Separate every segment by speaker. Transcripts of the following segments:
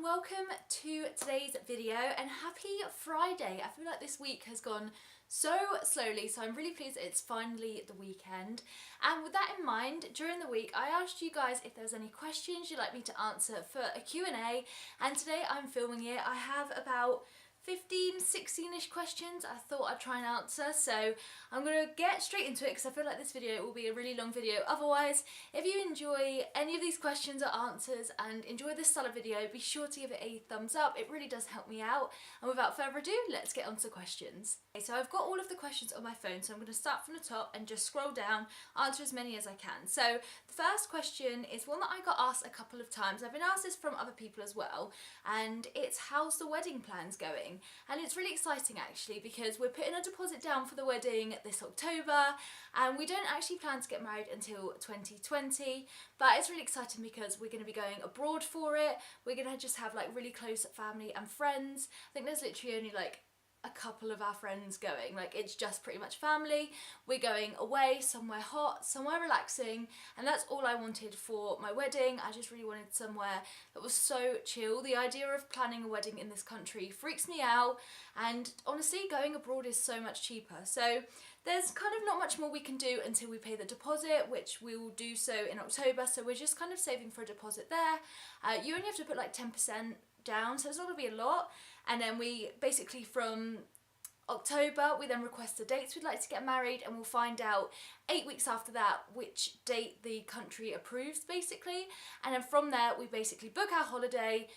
Speaker 1: welcome to today's video and happy Friday. I feel like this week has gone so slowly, so I'm really pleased that it's finally the weekend. And with that in mind, during the week I asked you guys if there's any questions you'd like me to answer for a Q&A, and today I'm filming it. I have about 15, 16-ish questions I thought I'd try and answer, so I'm going to get straight into it because I feel like this video will be a really long video. Otherwise, if you enjoy any of these questions or answers and enjoy this style of video, be sure to give it a thumbs up. It really does help me out. And without further ado, let's get on to questions. Okay, so I've got all of the questions on my phone, so I'm going to start from the top and just scroll down, answer as many as I can. So the first question is one that I got asked a couple of times. I've been asked this from other people as well, and it's how's the wedding plans going? And it's really exciting actually, because we're putting a deposit down for the wedding this October, and we don't actually plan to get married until 2020, but it's really exciting because we're going to be going abroad for it. We're going to just have like really close family and friends. I think there's literally only like a couple of our friends going, like it's just pretty much family. We're going away somewhere hot, somewhere relaxing, and that's all I wanted for my wedding. I just really wanted somewhere that was so chill. The idea of planning a wedding in this country freaks me out, and honestly going abroad is so much cheaper. So there's kind of not much more we can do until we pay the deposit, which we will do so in October, so we're just kind of saving for a deposit there. You only have to put like 10% down, so it's not going to be a lot, and then we basically from October we then request the dates we'd like to get married, and we'll find out 8 weeks after that which date the country approves basically, and then from there we basically book our holiday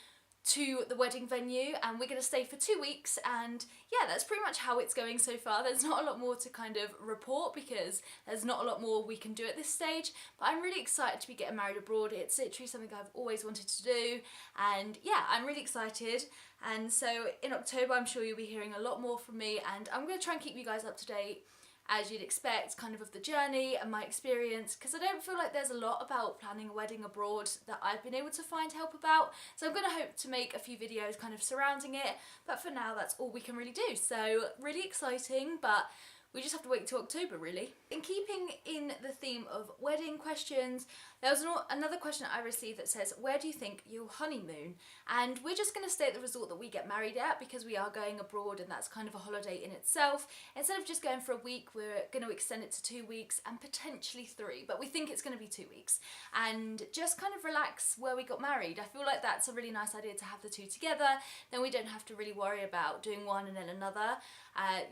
Speaker 1: to the wedding venue, and we're going to stay for 2 weeks. And yeah, that's pretty much how it's going so far. There's not a lot more to kind of report because there's not a lot more we can do at this stage, but I'm really excited to be getting married abroad. It's literally something I've always wanted to do, and yeah, I'm really excited. And so in October I'm sure you'll be hearing a lot more from me, and I'm going to try and keep you guys up to date as you'd expect, kind of the journey and my experience, because I don't feel like there's a lot about planning a wedding abroad that I've been able to find help about. So I'm going to hope to make a few videos kind of surrounding it, but for now that's all we can really do. So really exciting, but we just have to wait till October really. In keeping in the theme of wedding questions, there was another question I received that says, where do you think you'll honeymoon? And we're just going to stay at the resort that we get married at because we are going abroad, and that's kind of a holiday in itself. Instead of just going for a week, we're going to extend it to 2 weeks and potentially 3, but we think it's going to be 2 weeks, and just kind of relax where we got married. I feel like that's a really nice idea to have the two together. Then we don't have to really worry about doing one and then another.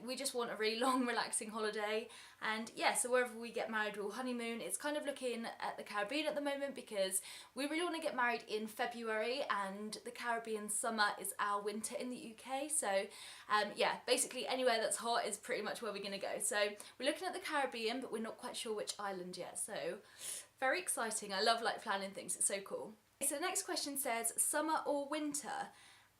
Speaker 1: We just want a really long relaxing holiday, and yeah, so wherever we get married we'll honeymoon. It's kind of looking at the Caribbean at the moment because we really want to get married in February, and the Caribbean summer is our winter in the UK. So yeah, basically anywhere that's hot is pretty much where we're going to go. So we're looking at the Caribbean, but we're not quite sure which island yet, so very exciting. I love like planning things, it's so cool. So the next question says, summer or winter?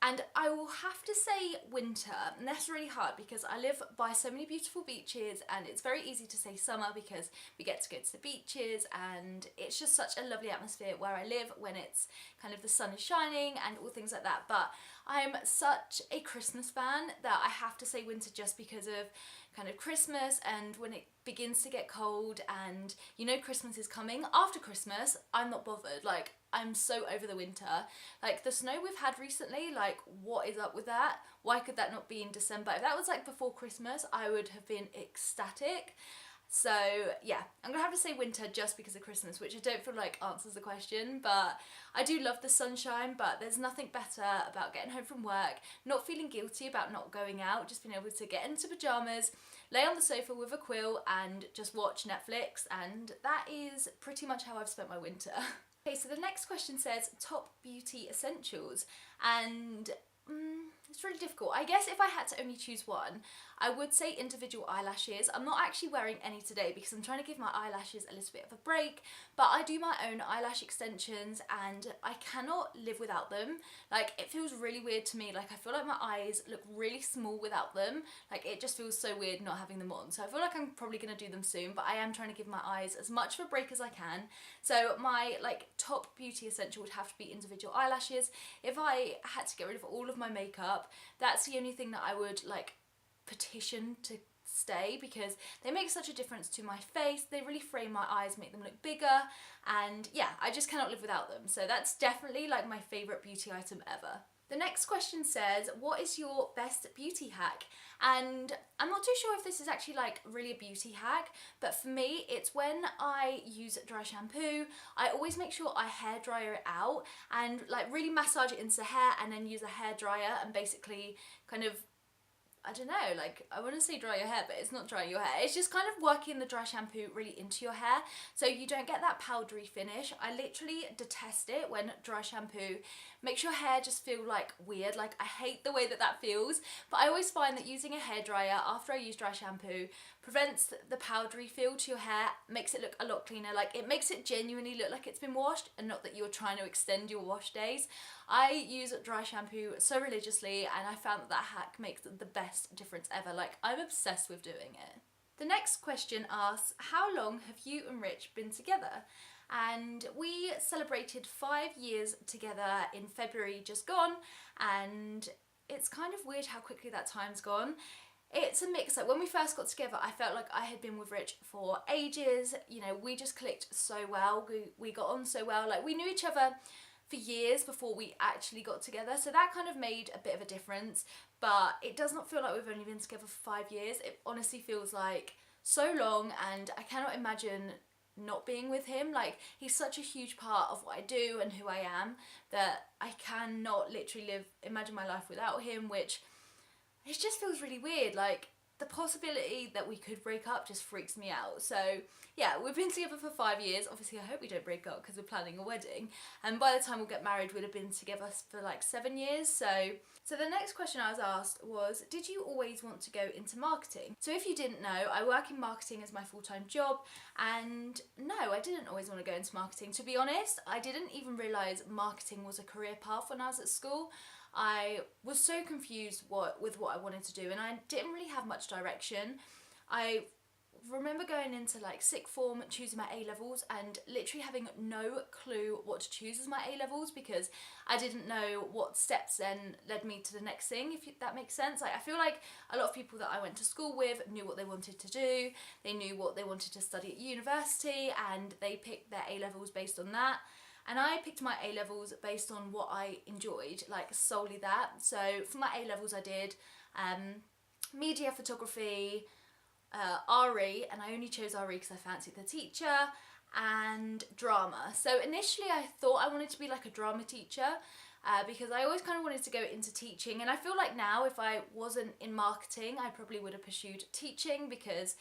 Speaker 1: And I will have to say winter, and that's really hard because I live by so many beautiful beaches, and it's very easy to say summer because we get to go to the beaches and it's just such a lovely atmosphere where I live when it's kind of the sun is shining and all things like that. But I'm such a Christmas fan that I have to say winter just because of kind of Christmas, and when it begins to get cold and you know Christmas is coming. After Christmas, I'm not bothered. Like, I'm so over the winter. Like the snow we've had recently, like what is up with that? Why could that not be in December? If that was like before Christmas, I would have been ecstatic. So yeah, I'm gonna have to say winter just because of Christmas, which I don't feel like answers the question, but I do love the sunshine. But there's nothing better about getting home from work, not feeling guilty about not going out, just being able to get into pyjamas, lay on the sofa with a quill and just watch Netflix, and that is pretty much how I've spent my winter. Okay, so the next question says top beauty essentials, and it's really difficult. I guess if I had to only choose one, I would say individual eyelashes. I'm not actually wearing any today because I'm trying to give my eyelashes a little bit of a break, but I do my own eyelash extensions and I cannot live without them. Like, it feels really weird to me. Like, I feel like my eyes look really small without them. Like, it just feels so weird not having them on. So I feel like I'm probably going to do them soon, but I am trying to give my eyes as much of a break as I can. So my like top beauty essential would have to be individual eyelashes. If I had to get rid of all of my makeup, that's the only thing that I would like petition to stay because they make such a difference to my face. They really frame my eyes, make them look bigger, and yeah, I just cannot live without them. So that's definitely like my favourite beauty item ever. The next question says, what is your best beauty hack? And I'm not too sure if this is actually like really a beauty hack, but for me, it's when I use dry shampoo, I always make sure I hair dryer it out and like really massage it into the hair and then use a hair dryer and basically kind of, I don't know, like I want to say dry your hair, but it's not dry your hair. It's just kind of working the dry shampoo really into your hair so you don't get that powdery finish. I literally detest it when dry shampoo makes your hair just feel like weird. Like I hate the way that that feels, but I always find that using a hairdryer after I use dry shampoo prevents the powdery feel to your hair, makes it look a lot cleaner. Like it makes it genuinely look like it's been washed and not that you're trying to extend your wash days. I use dry shampoo so religiously and I found that that hack makes the best difference ever. Like I'm obsessed with doing it. The next question asks, how long have you and Rich been together? And we celebrated 5 years together in February just gone, and it's kind of weird how quickly that time's gone. It's a mix. Like when we first got together, I felt like I had been with Rich for ages. You know, we just clicked so well. We got on so well. Like we knew each other for years before we actually got together, so that kind of made a bit of a difference, but it does not feel like we've only been together for 5 years. It honestly feels like so long, and I cannot imagine not being with him. Like he's such a huge part of what I do and who I am that I cannot literally imagine my life without him, which it just feels really weird. Like the possibility that we could break up just freaks me out. So yeah, we've been together for 5 years. Obviously I hope we don't break up because we're planning a wedding, and by the time we'll get married we'd have been together for like 7 years. So the next question I was asked was, did you always want to go into marketing? So if you didn't know, I work in marketing as my full-time job, and no, I didn't always want to go into marketing. To be honest, I didn't even realise marketing was a career path when I was at school. I was so confused with what I wanted to do, and I didn't really have much direction. I remember going into like sixth form, choosing my A-levels and literally having no clue what to choose as my A-levels because I didn't know what steps then led me to the next thing, if that makes sense. Like I feel like a lot of people that I went to school with knew what they wanted to do, they knew what they wanted to study at university, and they picked their A-levels based on that. And I picked my A-levels based on what I enjoyed, like solely that. So for my A-levels I did media, photography, RE, and I only chose RE because I fancied the teacher, and drama. So initially I thought I wanted to be like a drama teacher because I always kind of wanted to go into teaching, and I feel like now if I wasn't in marketing I probably would have pursued teaching because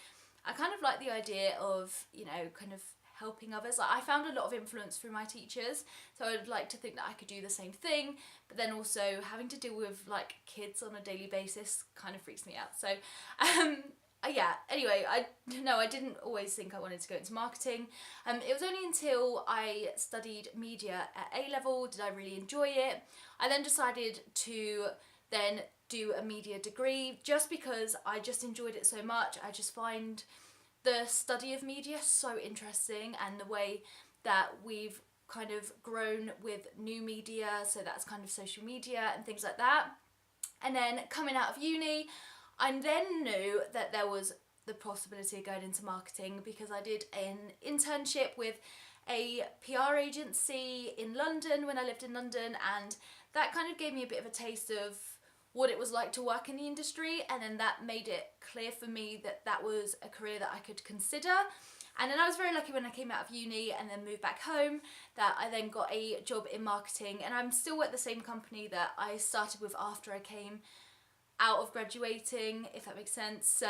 Speaker 1: I kind of like the idea of, you know, kind of helping others. Like I found a lot of influence through my teachers, so I'd like to think that I could do the same thing, but then also having to deal with like kids on a daily basis kind of freaks me out. So yeah, anyway, I didn't always think I wanted to go into marketing. It was only until I studied media at A-level did I really enjoy it. I then decided to then do a media degree just because I just enjoyed it so much. I just find the study of media so interesting, and the way that we've kind of grown with new media, so that's kind of social media and things like that. And then coming out of uni, I then knew that there was the possibility of going into marketing because I did an internship with a PR agency in London when I lived in London, and that kind of gave me a bit of a taste of what it was like to work in the industry, and then that made it clear for me that that was a career that I could consider. And then I was very lucky when I came out of uni and then moved back home that I then got a job in marketing, and I'm still at the same company that I started with after I came out of graduating, if that makes sense. So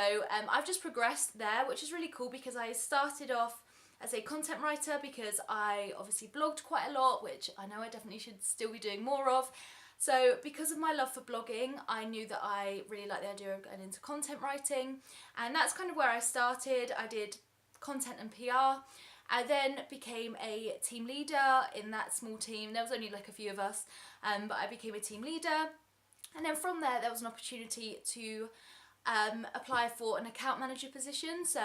Speaker 1: I've just progressed there, which is really cool because I started off as a content writer because I obviously blogged quite a lot, which I know I definitely should still be doing more of. So because of my love for blogging, I knew that I really liked the idea of going into content writing, and that's kind of where I started. I did content and PR. I then became a team leader in that small team. There was only like a few of us, but I became a team leader. And then from there was an opportunity to apply for an account manager position. So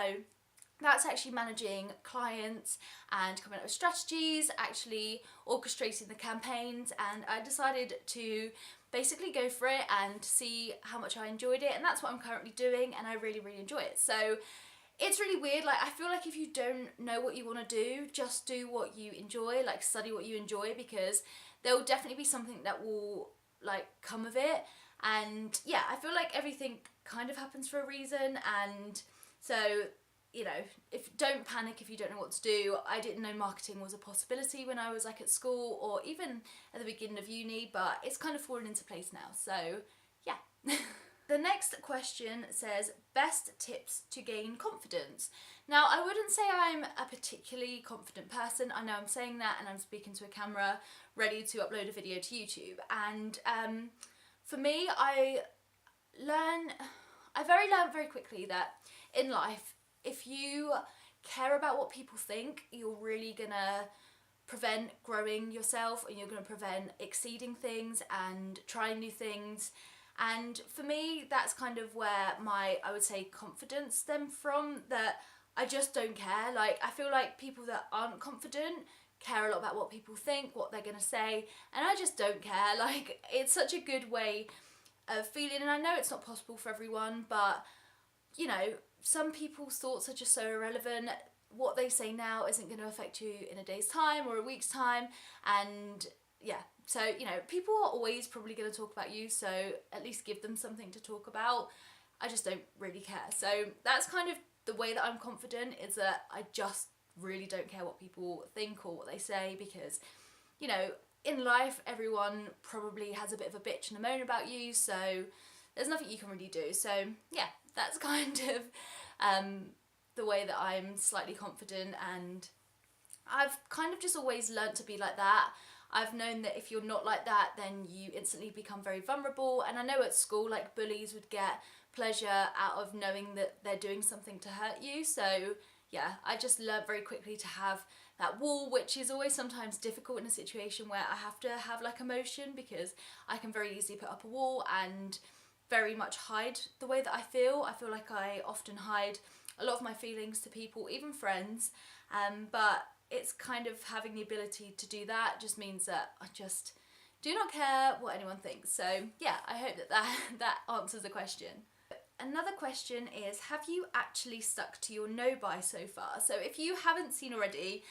Speaker 1: That's actually managing clients and coming up with strategies, actually orchestrating the campaigns, and I decided to basically go for it and see how much I enjoyed it, and that's what I'm currently doing, and I really, really enjoy it. So it's really weird, like I feel like if you don't know what you want to do, just do what you enjoy, like study what you enjoy, because there will definitely be something that will like come of it. And yeah, I feel like everything kind of happens for a reason, and so you know, if don't panic if you don't know what to do. I didn't know marketing was a possibility when I was like at school or even at the beginning of uni, but it's kind of fallen into place now. So yeah. The next question says, best tips to gain confidence. Now, I wouldn't say I'm a particularly confident person. I know I'm saying that and I'm speaking to a camera ready to upload a video to YouTube. And for me, I learned very quickly that in life, if you care about what people think, you're really gonna prevent growing yourself, and you're gonna prevent exceeding things and trying new things. And for me, that's kind of where my, I would say, confidence stemmed from, that I just don't care. Like, I feel like people that aren't confident care a lot about what people think, what they're gonna say, and I just don't care. Like, it's such a good way of feeling, and I know it's not possible for everyone, but you know, some people's thoughts are just so irrelevant. What they say now isn't going to affect you in a day's time or a week's time, and yeah, so you know, people are always probably going to talk about you, so at least give them something to talk about. I just don't really care. So that's kind of the way that I'm confident, is that I just really don't care what people think or what they say, because you know, in life everyone probably has a bit of a bitch and a moan about you, so there's nothing you can really do. So yeah, that's kind of the way that I'm slightly confident, and I've kind of just always learnt to be like that. I've known that if you're not like that, then you instantly become very vulnerable, and I know at school, like, bullies would get pleasure out of knowing that they're doing something to hurt you. So yeah, I just learnt very quickly to have that wall, which is always sometimes difficult in a situation where I have to have like emotion, because I can very easily put up a wall and very much hide the way that I feel. I feel like I often hide a lot of my feelings to people, even friends, but it's kind of having the ability to do that just means that I just do not care what anyone thinks. So yeah, I hope that answers the question. Another question is, have you actually stuck to your no buy so far? So if you haven't seen already,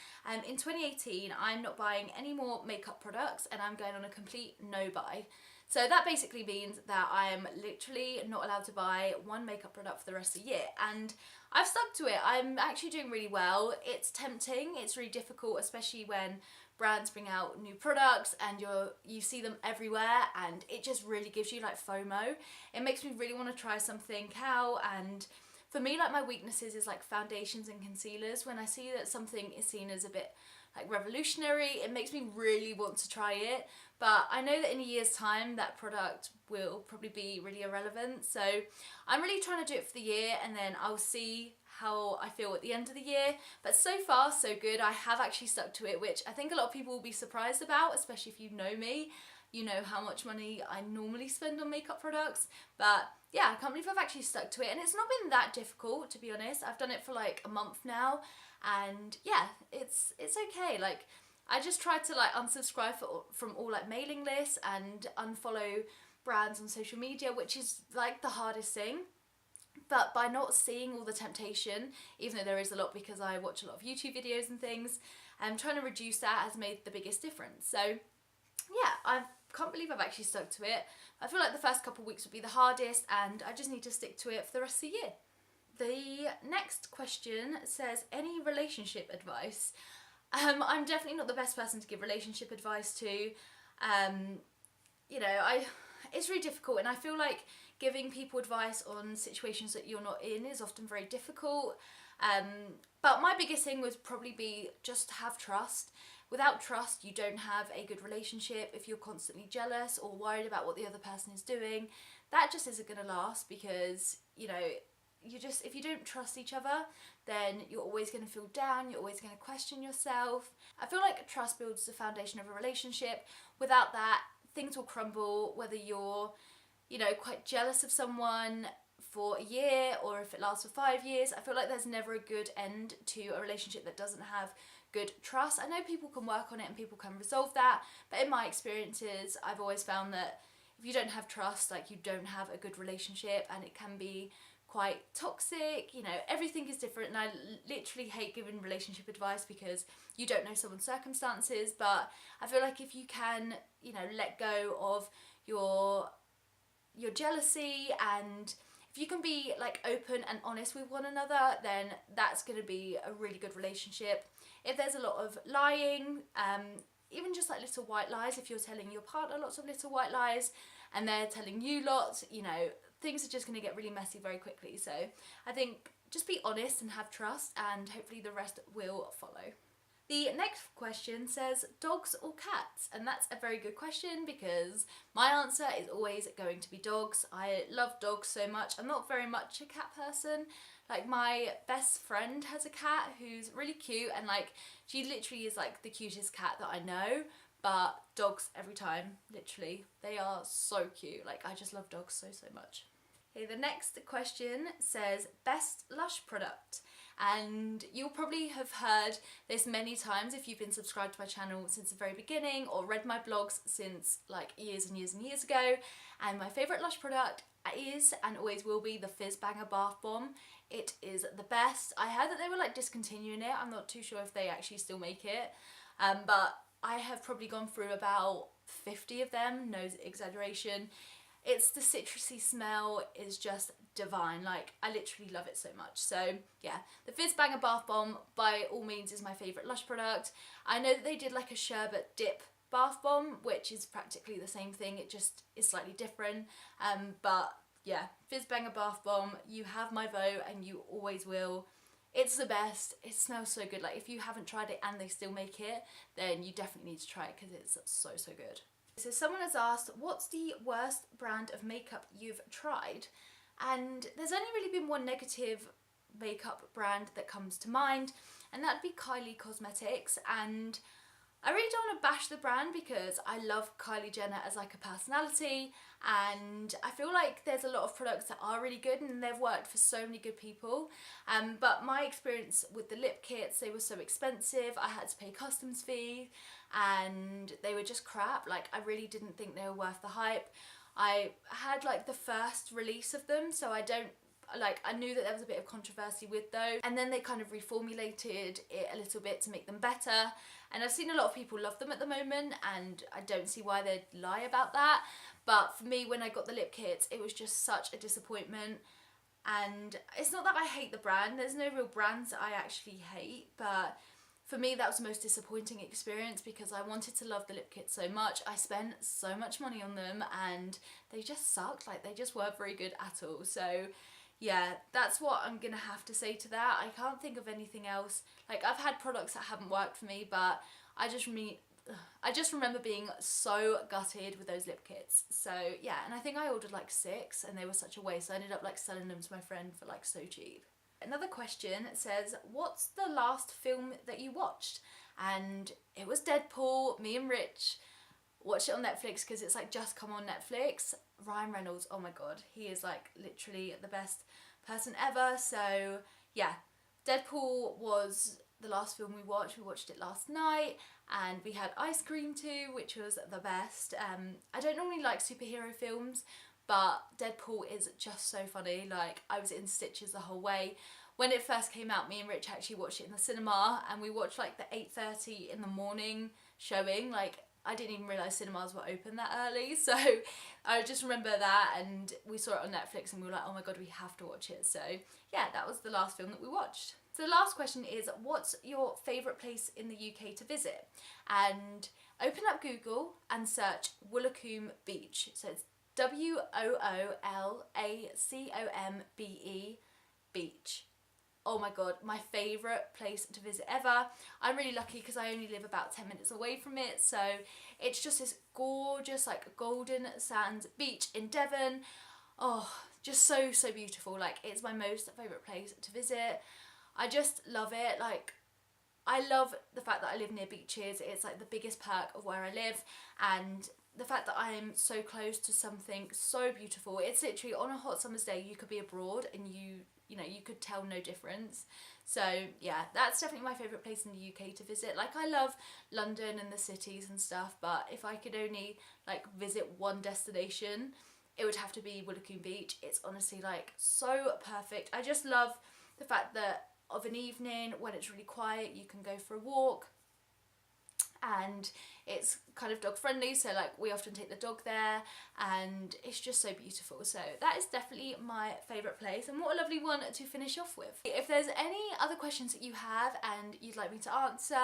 Speaker 1: in 2018 I'm not buying any more makeup products, and I'm going on a complete no buy. So that basically means that I am literally not allowed to buy one makeup product for the rest of the year, and I've stuck to it. I'm actually doing really well. It's tempting, it's really difficult, especially when brands bring out new products and you see them everywhere, and it just really gives you like FOMO. It makes me really want to try something out, and for me, like, my weaknesses is like foundations and concealers. When I see that something is seen as a bit like revolutionary, it makes me really want to try it. But I know that in a year's time that product will probably be really irrelevant, so I'm really trying to do it for the year, and then I'll see how I feel at the end of the year. But so far so good. I have actually stuck to it, which I think a lot of people will be surprised about, especially if you know me. You know how much money I normally spend on makeup products, but yeah, I can't believe I've actually stuck to it, and it's not been that difficult, to be honest. I've done it for like a month now, and yeah, it's okay. Like, I just try to like unsubscribe from all like mailing lists and unfollow brands on social media, which is like the hardest thing. But by not seeing all the temptation, even though there is a lot because I watch a lot of YouTube videos and things, trying to reduce that has made the biggest difference. So yeah, I can't believe I've actually stuck to it. I feel like the first couple of weeks would be the hardest, and I just need to stick to it for the rest of the year. The next question says, any relationship advice? I'm definitely not the best person to give relationship advice to. You know, it's really difficult, and I feel like giving people advice on situations that you're not in is often very difficult. But my biggest thing would probably be just have trust. Without trust, you don't have a good relationship. If you're constantly jealous or worried about what the other person is doing, that just isn't going to last, because, you know, if you don't trust each other, then you're always going to feel down, you're always going to question yourself. I feel like trust builds the foundation of a relationship. Without that, things will crumble, whether you're, you know, quite jealous of someone for a year or if it lasts for 5 years. I feel like there's never a good end to a relationship that doesn't have good trust. I know people can work on it and people can resolve that, but in my experiences, I've always found that if you don't have trust, like, you don't have a good relationship, and it can be quite toxic. You know, everything is different, and I literally hate giving relationship advice because you don't know someone's circumstances, but I feel like if you can, you know, let go of your jealousy, and if you can be like open and honest with one another, then that's going to be a really good relationship. If there's a lot of lying, even just like little white lies, if you're telling your partner lots of little white lies and they're telling you lots, you know, things are just going to get really messy very quickly. So I think just be honest and have trust, and hopefully the rest will follow. The next question says, dogs or cats? And that's a very good question because my answer is always going to be dogs. I love dogs so much. I'm not very much a cat person. Like, my best friend has a cat who's really cute, and like, she literally is like the cutest cat that I know. But dogs every time, literally. They are so cute. Like, I just love dogs so much. Okay, the next question says, best Lush product. And you'll probably have heard this many times if you've been subscribed to my channel since the very beginning or read my blogs since like years and years and years ago. And my favourite Lush product is and always will be the Fizz Banger Bath Bomb. It is the best. I heard that they were like discontinuing it. I'm not too sure if they actually still make it. But I have probably gone through about 50 of them, no exaggeration. It's the citrusy smell is just divine. Like, I literally love it so much. So yeah, the Fizz Banger Bath Bomb by all means is my favourite Lush product. I know that they did like a sherbet dip bath bomb, which is practically the same thing, it just is slightly different. But yeah, Fizz Banger Bath Bomb, you have my vote and you always will. It's the best. It smells so good. Like, if you haven't tried it and they still make it, then you definitely need to try it because it's so good. So someone has asked, what's the worst brand of makeup you've tried? And there's only really been one negative makeup brand that comes to mind, and that'd be Kylie Cosmetics. And I really don't want to bash the brand because I love Kylie Jenner as like a personality, and I feel like there's a lot of products that are really good and they've worked for so many good people. But my experience with the lip kits, they were so expensive. I had to pay customs fee and they were just crap. Like, I really didn't think they were worth the hype. I had like the first release of them, so I knew that there was a bit of controversy with those, and then they kind of reformulated it a little bit to make them better, and I've seen a lot of people love them at the moment, and I don't see why they'd lie about that. But for me, when I got the lip kits, it was just such a disappointment. And it's not that I hate the brand, there's no real brands that I actually hate, but for me that was the most disappointing experience because I wanted to love the lip kit so much. I spent so much money on them and they just sucked. Like, they just weren't very good at all. So yeah, that's what I'm gonna have to say to that. I can't think of anything else. Like, I've had products that haven't worked for me, but I just remember being so gutted with those lip kits. So yeah, and I think I ordered like 6 and they were such a waste. So I ended up like selling them to my friend for like so cheap. Another question says, what's the last film that you watched? And it was Deadpool. Me and Rich watched it on Netflix because it's like just come on Netflix. Ryan Reynolds, oh my god, he is like literally the best person ever. So yeah, Deadpool was the last film we watched. We watched it last night and we had ice cream too, which was the best. I don't normally like superhero films, but Deadpool is just so funny. Like, I was in stitches the whole way. When it first came out, me and Rich actually watched it in the cinema, and we watched like the 8:30 in the morning showing. Like, I didn't even realise cinemas were open that early, so I just remember that, and we saw it on Netflix and we were like, oh my god, we have to watch it. So yeah, that was the last film that we watched. So the last question is, what's your favourite place in the UK to visit? And open up Google and search Woolacombe Beach. So it's WOOLACOMBE beach. Oh my god, my favourite place to visit ever. I'm really lucky because I only live about 10 minutes away from it, so it's just this gorgeous like golden sands beach in Devon. Oh, just so beautiful. Like, it's my most favourite place to visit. I just love it. Like, I love the fact that I live near beaches. It's like the biggest perk of where I live, and the fact that I am so close to something so beautiful. It's literally on a hot summer's day you could be abroad and you know, you could tell no difference. So yeah, that's definitely my favourite place in the UK to visit. Like, I love London and the cities and stuff, but if I could only like visit one destination, it would have to be Willocoon Beach. It's honestly like so perfect. I just love the fact that of an evening when it's really quiet, you can go for a walk, and it's kind of dog friendly, so like we often take the dog there, and it's just so beautiful. So that is definitely my favourite place, and what a lovely one to finish off with. If there's any other questions that you have and you'd like me to answer,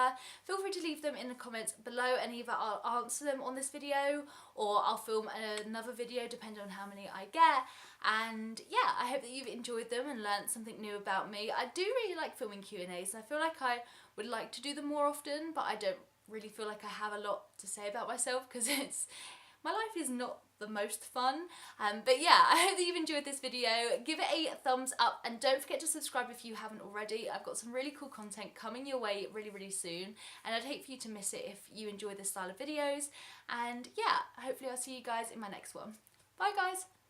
Speaker 1: feel free to leave them in the comments below, and either I'll answer them on this video or I'll film another video depending on how many I get. And yeah, I hope that you've enjoyed them and learnt something new about me. I do really like filming Q&As, and I feel like I would like to do them more often, but I don't really feel like I have a lot to say about myself because my life is not the most fun. But yeah, I hope that you've enjoyed this video. Give it a thumbs up and don't forget to subscribe if you haven't already. I've got some really cool content coming your way really soon, and I'd hate for you to miss it if you enjoy this style of videos. And yeah, hopefully I'll see you guys in my next one. Bye guys!